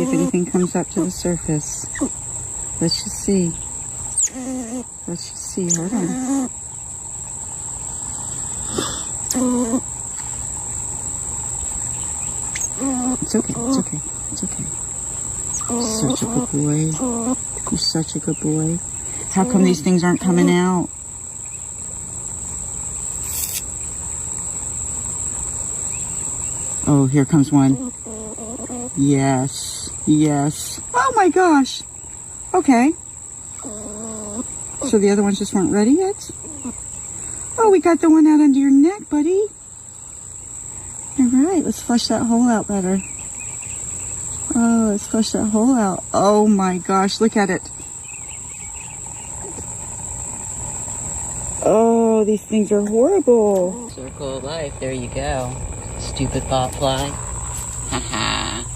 if anything comes up to the surface. Let's just see. Let's just see. Hold on. It's okay. It's okay. It's okay. Such a good boy. You're such a good boy. How come these things aren't coming out? Oh, here comes one. Yes. Yes. Oh my gosh. Okay. So the other ones just weren't ready yet? Oh, we got the one out under your neck, buddy. All right, let's flush that hole out better. Oh, let's flush that hole out. Oh my gosh, look at it. Oh, these things are horrible. Circle of life, there you go. Stupid bot fly. Haha.